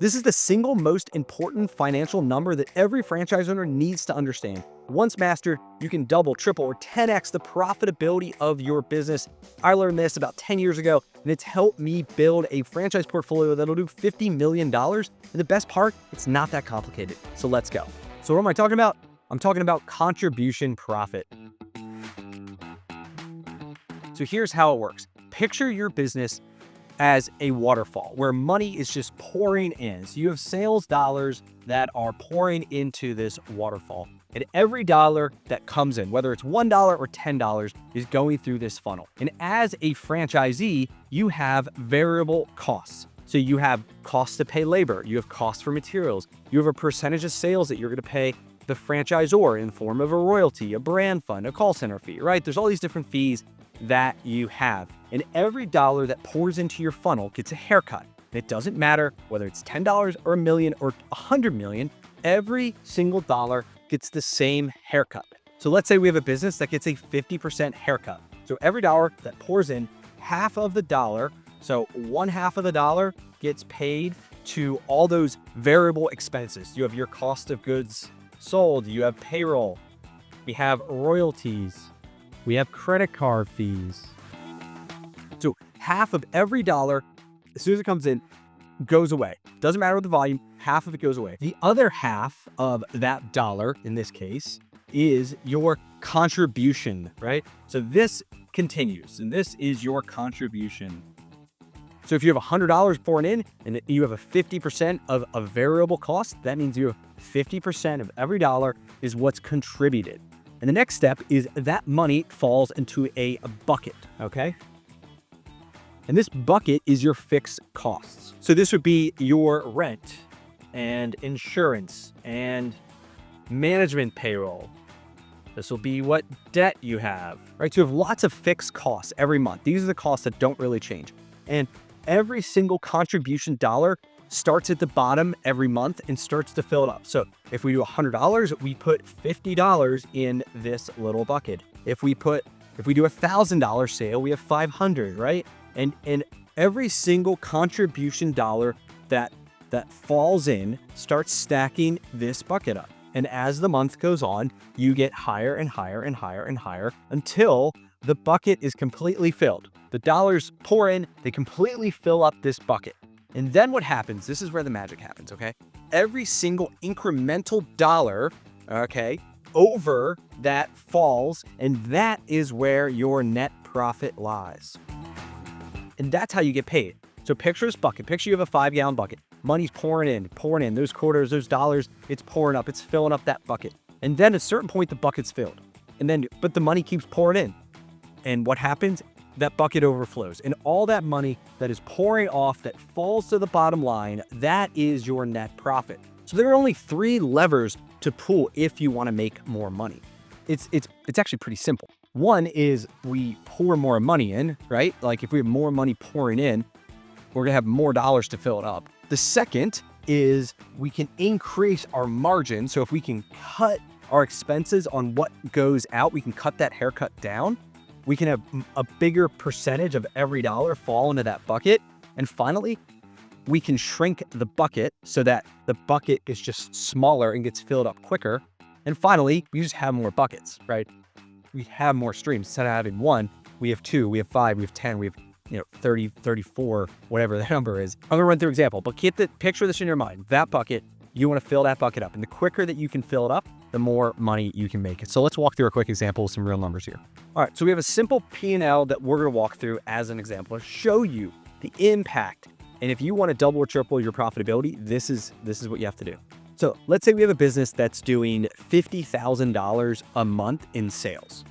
This is the single most important financial number that every franchise owner needs to understand. Once mastered, you can double, triple, or 10x the profitability of your business. I learned this about 10 years ago, and it's helped me build a franchise portfolio that'll do $50 million. And the best part, it's not that complicated. So let's go. So what am I talking about? I'm talking about contribution profit. So here's how it works. Picture your business as a waterfall where money is just pouring in. So you have sales dollars that are pouring into this waterfall. And every dollar that comes in, whether it's $1 or $10, is going through this funnel. And as a franchisee, you have variable costs. So you have costs to pay labor, you have costs for materials, you have a percentage of sales that you're going to pay the franchisor in the form of a royalty, a brand fund, a call center fee, right? There's all these different fees that you have. And every dollar that pours into your funnel gets a haircut. And it doesn't matter whether it's $10 or $1 million or $100 million, every single dollar gets the same haircut. So let's say we have a business that gets a 50% haircut. So every dollar that pours in, half of the dollar, so one half of the dollar gets paid to all those variable expenses. You have your cost of goods sold, you have payroll, we have royalties, we have credit card fees. So half of every dollar, as soon as it comes in, goes away. Doesn't matter what the volume, half of it goes away. The other half of that dollar, in this case, is your contribution, right? So this continues, and this is your contribution. So if you have $100 pouring in and you have a 50% of a variable cost, that means you have 50% of every dollar is what's contributed. And the next step is that money falls into a bucket, okay? And this bucket is your fixed costs. So this would be your rent and insurance and management payroll. This will be what debt you have, right? So you have lots of fixed costs every month. These are the costs that don't really change. And every single contribution dollar starts at the bottom every month and starts to fill it up. So if we do $100, we put $50 in this little bucket. If we do $1,000 sale, we have 500, right? And every single contribution dollar that falls in starts stacking this bucket up. And as the month goes on, you get higher and higher and higher and higher until the bucket is completely filled. The dollars pour in, they completely fill up this bucket. And then what happens, this is where the magic happens, okay? Every single incremental dollar, okay, over that falls, and that is where your net profit lies. And that's how you get paid. So picture this bucket. Picture you have a 5-gallon bucket. Money's pouring in. Those quarters, those dollars, it's pouring up. It's filling up that bucket. And then at a certain point, the bucket's filled. But the money keeps pouring in. And what happens? That bucket overflows. And all that money that is pouring off that falls to the bottom line, that is your net profit. So there are only 3 levers to pull if you want to make more money. It's actually pretty simple. One is we pour more money in, right? Like if we have more money pouring in, we're gonna have more dollars to fill it up. The second is we can increase our margin. So if we can cut our expenses on what goes out, we can cut that haircut down. We can have a bigger percentage of every dollar fall into that bucket. And finally, we can shrink the bucket so that the bucket is just smaller and gets filled up quicker. And finally, we just have more buckets, right? We have more streams. Instead of having 1, we have 2, we have 5, we have 10, we have 30, 34, whatever the number is. I'm gonna run through an example, but picture this in your mind. That bucket, you wanna fill that bucket up. And the quicker that you can fill it up, the more money you can make it. So let's walk through a quick example with some real numbers here. All right, so we have a simple P&L that we're gonna walk through as an example to show you the impact. And if you wanna double or triple your profitability, this is what you have to do. So let's say we have a business that's doing $50,000 a month in sales.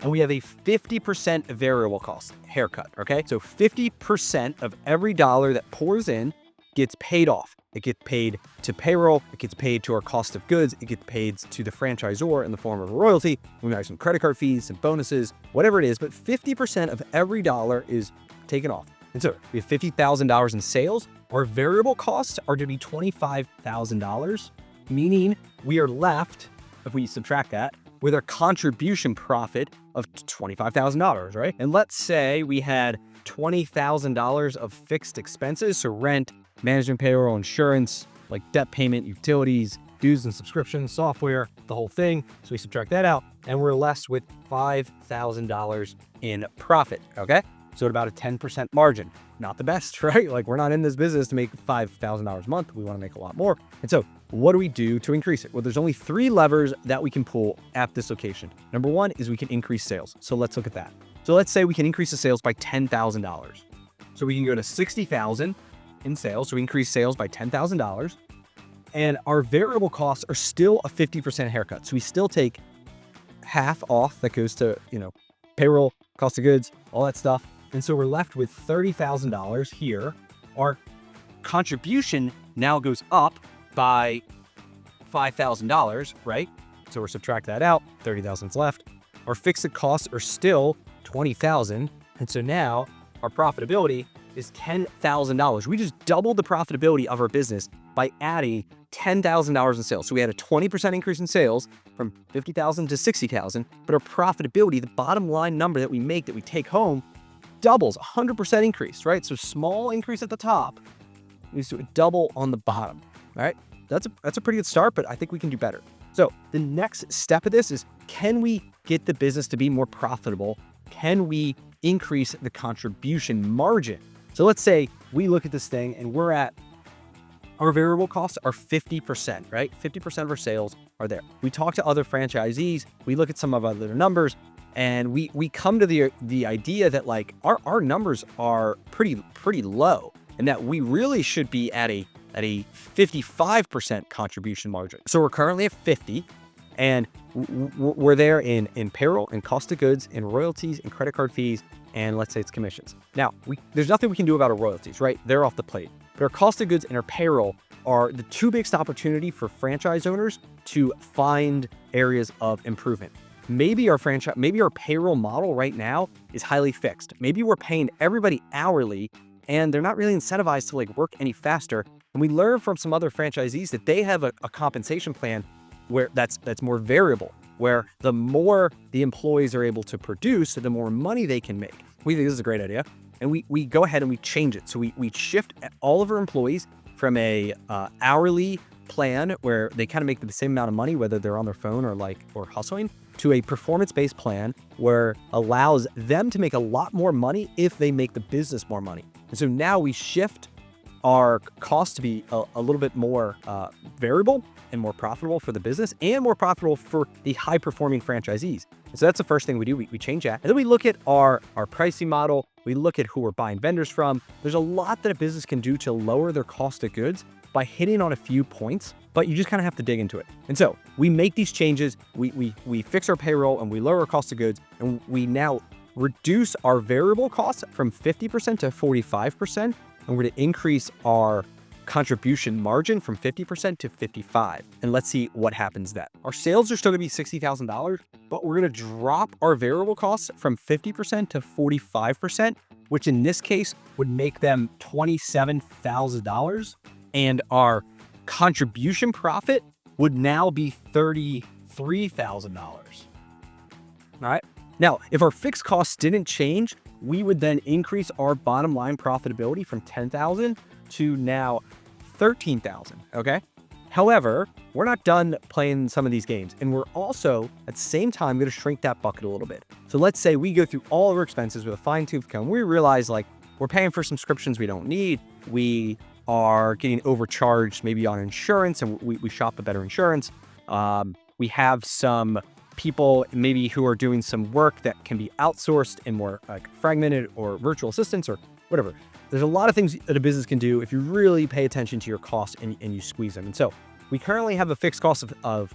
And we have a 50% variable cost haircut, okay? So 50% of every dollar that pours in gets paid off. It gets paid to payroll, it gets paid to our cost of goods, it gets paid to the franchisor in the form of a royalty. We might have some credit card fees, some bonuses, whatever it is, but 50% of every dollar is taken off. And so we have $50,000 in sales. Our variable costs are to be $25,000, meaning we are left, if we subtract that, with our contribution profit of $25,000, right? And let's say we had $20,000 of fixed expenses, so rent, management, payroll, insurance, like debt payment, utilities, dues and subscriptions, software, the whole thing. So we subtract that out and we're left with $5,000 in profit, okay? So at about a 10% margin. Not the best, right? Like we're not in this business to make $5,000 a month. We want to make a lot more. And so what do we do to increase it? Well, there's only 3 levers that we can pull at this location. Number 1 is we can increase sales. So let's look at that. So let's say we can increase the sales by $10,000. So we can go to 60,000 in sales. So we increase sales by $10,000. And our variable costs are still a 50% haircut. So we still take half off that goes to, payroll, cost of goods, all that stuff. And so we're left with $30,000 here. Our contribution now goes up by $5,000, right? So we're subtract that out, 30,000 is left. Our fixed costs are still 20,000. And so now our profitability is $10,000. We just doubled the profitability of our business by adding $10,000 in sales. So we had a 20% increase in sales from 50,000 to 60,000, but our profitability, the bottom line number that we make, that we take home, doubles, 100% increase, right? So small increase at the top, we do a double on the bottom, all right? That's a pretty good start, but I think we can do better. So the next step of this is, can we get the business to be more profitable? Can we increase the contribution margin? So let's say we look at this thing and we're at, our variable costs are 50%, right? 50% of our sales are there. We talk to other franchisees, we look at some of other numbers, and we come to the idea that like our numbers are pretty low, and that we really should be at a 55% contribution margin. So we're currently at 50, and we're there in payroll, in cost of goods, in royalties, in credit card fees, and let's say it's commissions. Now, there's nothing we can do about our royalties, right? They're off the plate. But our cost of goods and our payroll are the 2 biggest opportunity for franchise owners to find areas of improvement. Maybe our payroll model right now is highly fixed. Maybe we're paying everybody hourly and they're not really incentivized to like work any faster. And we learn from some other franchisees that they have a compensation plan where that's more variable, where the more the employees are able to produce, the more money they can make. We think this is a great idea. And we go ahead and we change it. So we shift all of our employees from a hourly plan where they kind of make the same amount of money, whether they're on their phone or hustling, to a performance-based plan where allows them to make a lot more money if they make the business more money. And so now we shift our costs to be a little bit more variable and more profitable for the business and more profitable for the high-performing franchisees. And so that's the first thing we do. We change that. And then we look at our pricing model. We look at who we're buying vendors from. There's a lot that a business can do to lower their cost of goods by hitting on a few points, but you just kind of have to dig into it. And so we make these changes. We fix our payroll and we lower our cost of goods, and we now reduce our variable costs from 50% to 45%. And we're going to increase our contribution margin from 50% to 55%. And let's see what happens then. Our sales are still going to be $60,000, but we're going to drop our variable costs from 50% to 45%, which in this case would make them $27,000. And our contribution profit would now be $33,000. All right. Now, if our fixed costs didn't change, we would then increase our bottom line profitability from 10,000 to now 13,000. Okay. However, we're not done playing some of these games, and we're also at the same time going to shrink that bucket a little bit. So let's say we go through all of our expenses with a fine-tooth comb. We realize like we're paying for subscriptions we don't need. We are getting overcharged maybe on insurance, and we shop a better insurance. We have some people maybe who are doing some work that can be outsourced and more like fragmented, or virtual assistants or whatever. There's a lot of things that a business can do if you really pay attention to your costs and you squeeze them. And so we currently have a fixed cost of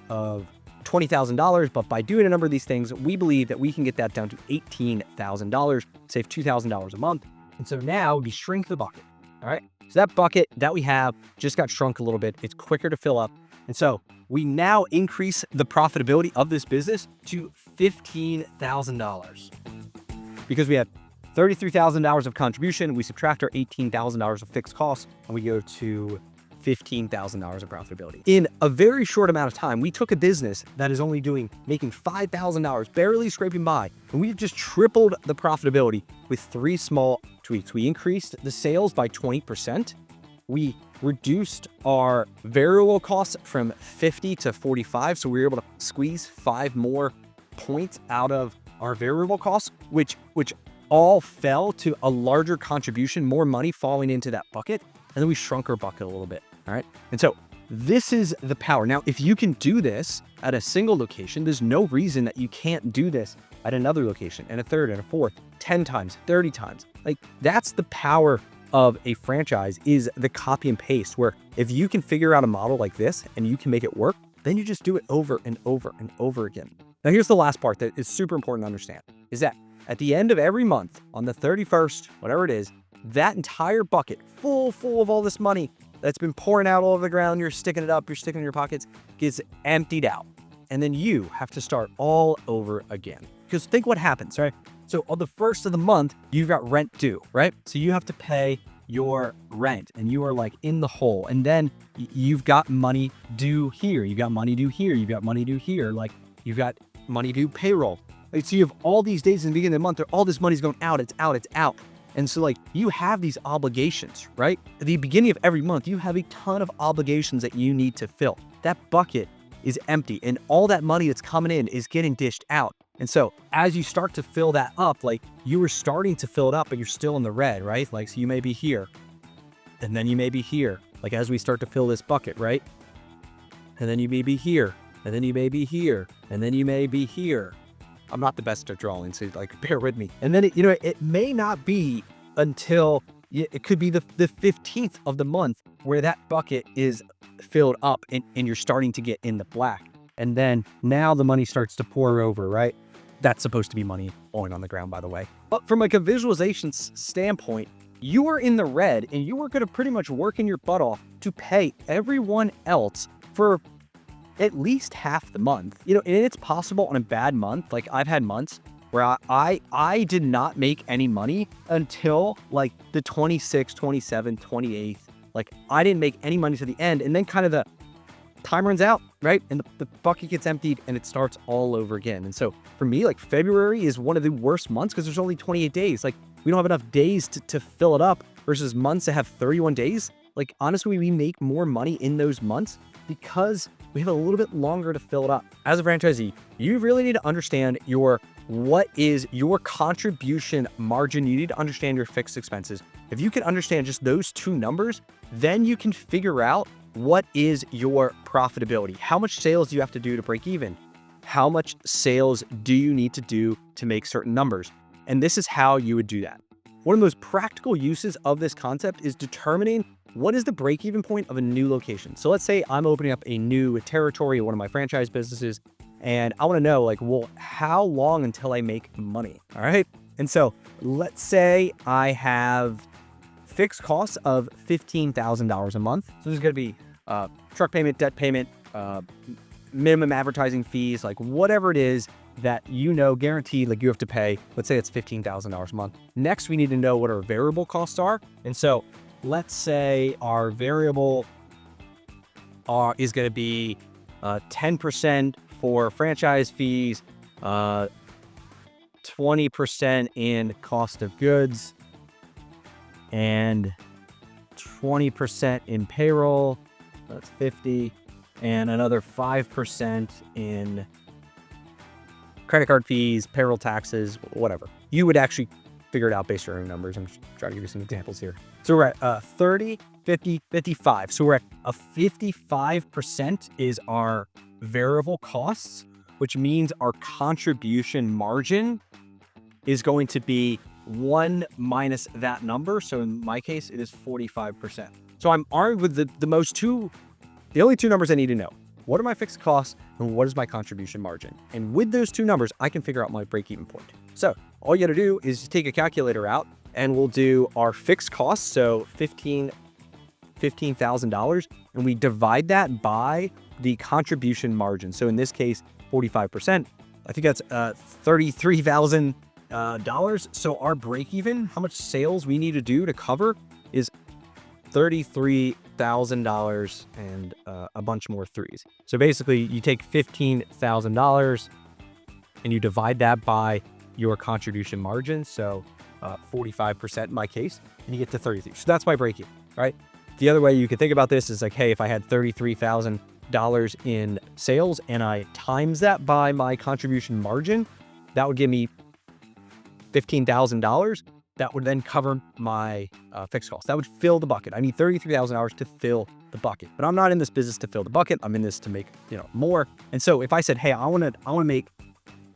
$20,000, but by doing a number of these things, we believe that we can get that down to $18,000, save $2,000 a month. And so now we shrink the bucket. All right. So that bucket that we have just got shrunk a little bit. It's quicker to fill up. And so we now increase the profitability of this business to $15,000 because we have $33,000 of contribution. We subtract our $18,000 of fixed costs and we go to $15,000 of profitability. In a very short amount of time, we took a business that is only making $5,000, barely scraping by, and we've just tripled the profitability with 3 small tweaks. We increased the sales by 20%, we reduced our variable costs from 50 to 45. So we were able to squeeze 5 more points out of our variable costs, which all fell to a larger contribution, more money falling into that bucket. And then we shrunk our bucket a little bit. All right. And so this is the power. Now, if you can do this at a single location, there's no reason that you can't do this at another location, and a third, and a fourth, 10 times, 30 times. Like, that's the power of a franchise, is the copy and paste, where if you can figure out a model like this and you can make it work, then you just do it over and over and over again. Now, here's the last part that is super important to understand, is that at the end of every month, on the 31st, whatever it is, that entire bucket full of all this money that's been pouring out all over the ground, you're sticking it up, you're sticking it in your pockets, gets emptied out. And then you have to start all over again. Because think what happens, right? So on the first of the month, you've got rent due, right? So you have to pay your rent and you are like in the hole. And then you've got money due here. You've got money due here. You've got money due here. Like, you've got money due payroll. Like, so you have all these days in the beginning of the month, all this money's going out, it's out, it's out. And so like, you have these obligations, right? At the beginning of every month, you have a ton of obligations that you need to fill. That bucket is empty and all that money that's coming in is getting dished out. And so as you start to fill that up, like, you were starting to fill it up, but you're still in the red, right? Like, so you may be here and then you may be here. Like, as we start to fill this bucket, right? And then you may be here and then you may be here and then you may be here. I'm not the best at drawing, so like, bear with me. And then it may not be until it could be the 15th of the month where that bucket is filled up and you're starting to get in the black. And then now the money starts to pour over, right? That's supposed to be money falling on the ground, by the way. But from like a visualization standpoint, you are in the red and you are going to pretty much working your butt off to pay everyone else for at least half the month. And it's possible on a bad month. Like, I've had months where I did not make any money until like the 26th, 27th, 28th. Like, I didn't make any money to the end. And then kind of the time runs out, right? And the bucket gets emptied and it starts all over again. And so for me, like, February is one of the worst months because there's only 28 days. Like, we don't have enough days to fill it up versus months that have 31 days. Like, honestly, we make more money in those months because we have a little bit longer to fill it up. As a franchisee, you really need to understand what is your contribution margin. You need to understand your fixed expenses. If you can understand just those two numbers, then you can figure out what is your profitability. How much sales do you have to do to break even? How much sales do you need to do to make certain numbers? And this is how you would do that. One of the most practical uses of this concept is determining what is the break-even point of a new location. So let's say I'm opening up a new territory in one of my franchise businesses, and I want to know, like, well, how long until I make money? All right. And so let's say I have fixed costs of $15,000 a month. So there's going to be truck payment, debt payment, minimum advertising fees, like whatever it is that guaranteed, like, you have to pay. Let's say it's $15,000 a month. Next, we need to know what our variable costs are. And so let's say our variable is going to be 10% for franchise fees, 20% in cost of goods, and 20% in payroll. That's 50, and another 5% in credit card fees, payroll taxes, whatever. You would actually figure it out based on your own numbers. I'm just trying to give you some examples here. So we're at 30, 50, 55. So we're at a 55% is our variable costs, which means our contribution margin is going to be 1 minus that number. So in my case, it is 45%. So I'm armed with the only two numbers I need to know. What are my fixed costs and what is my contribution margin? And with those two numbers, I can figure out my break-even point. So all you got to do is just take a calculator out and we'll do our fixed costs. So $15,000, and we divide that by the contribution margin. So in this case, 45%. I think that's $33,000. So our break-even, how much sales we need to do to cover, is $33,000 and a bunch more threes. So basically, you take $15,000 and you divide that by your contribution margin. So 45% in my case, and you get to 33. So that's my break even, right? The other way you could think about this is like, hey, if I had $33,000 in sales and I times that by my contribution margin, that would give me $15,000. That would then cover my fixed costs. That would fill the bucket. I need $33,000 to fill the bucket, but I'm not in this business to fill the bucket. I'm in this to make, more. And so if I said, hey, I want to make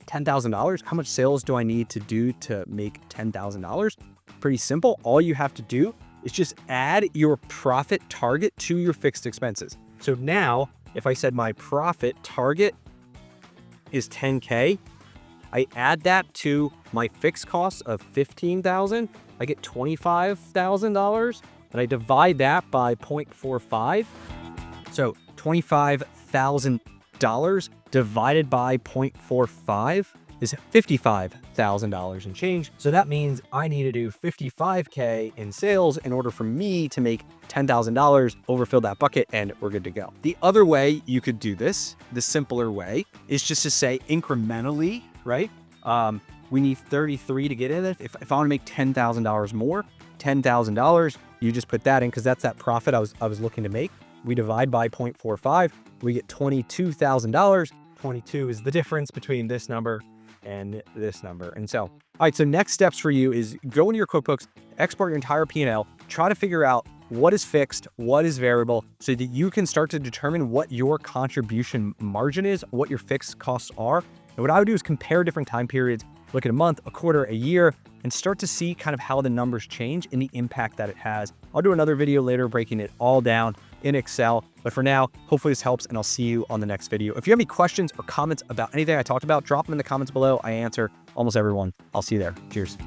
$10,000, how much sales do I need to do to make $10,000? Pretty simple. All you have to do is just add your profit target to your fixed expenses. So now if I said my profit target is 10K, I add that to my fixed costs of $15,000, I get $25,000, and I divide that by 0.45. So $25,000 divided by 0.45 is $55,000 in change. So that means I need to do 55K in sales in order for me to make $10,000, overfill that bucket, and we're good to go. The other way you could do this, the simpler way, is just to say incrementally, right? We need 33 to get in it. If I want to make $10,000 more, $10,000, you just put that in because that's that profit I was looking to make. We divide by 0.45, we get $22,000. 22 is the difference between this number and this number. And so, all right, so next steps for you is go into your QuickBooks, export your entire P&L, try to figure out what is fixed, what is variable, so that you can start to determine what your contribution margin is, what your fixed costs are. And what I would do is compare different time periods, look at a month, a quarter, a year, and start to see kind of how the numbers change and the impact that it has. I'll do another video later breaking it all down in Excel. But for now, hopefully this helps, and I'll see you on the next video. If you have any questions or comments about anything I talked about, drop them in the comments below. I answer almost everyone. I'll see you there. Cheers.